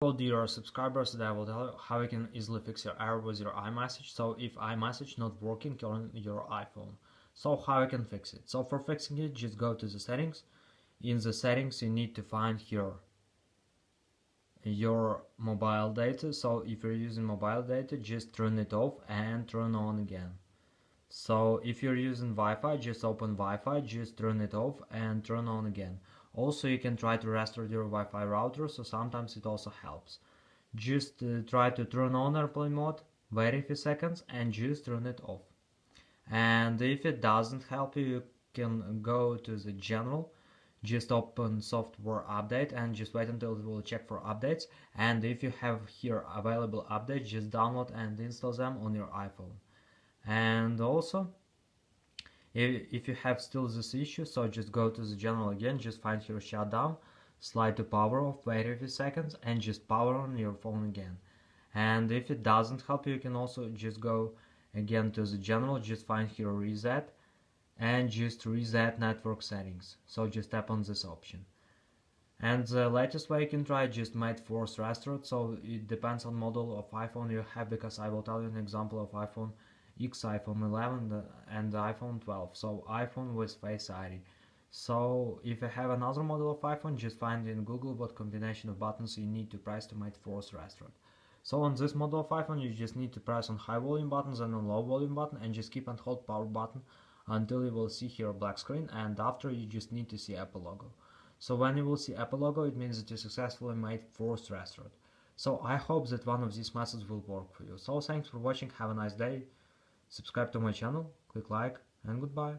Hello dear subscribers, today I will tell you how you can easily fix your error with your iMessage. So if iMessage not working on your iPhone, so how you can fix it? So for fixing it, just go to the settings. In the settings you need to find here your mobile data. So if you're using mobile data, just turn it off and turn on again. So if you're using Wi-Fi, just open Wi-Fi, just turn it off and turn on again. Also you can try to restore your Wi-Fi router, so sometimes it also helps. Just try to turn on airplane mode, wait a few seconds and just turn it off. And if it doesn't help you, you can go to the general, just open software update and just wait until it will check for updates. And if you have here available updates, just download and install them on your iPhone. And also, if you have still this issue, so just go to the general again, just find here shutdown, slide to power off, wait a few seconds and just power on your phone again. And if it doesn't help you, you can also just go again to the general, just find here reset and just reset network settings. So just tap on this option. And the latest way you can try just might force restart, so it depends on model of iPhone you have, because I will tell you an example of iPhone X, iPhone 11 and iPhone 12. So iPhone with Face ID. So if you have another model of iPhone, just find in Google what combination of buttons you need to press to make force restart. So on this model of iPhone, you just need to press on high volume buttons and on low volume button and just keep and hold power button until you will see here a black screen, and after you just need to see Apple logo. So when you will see Apple logo, it means that you successfully made force restart. So I hope that one of these methods will work for you. So thanks for watching, have a nice day, subscribe to my channel, click like and goodbye.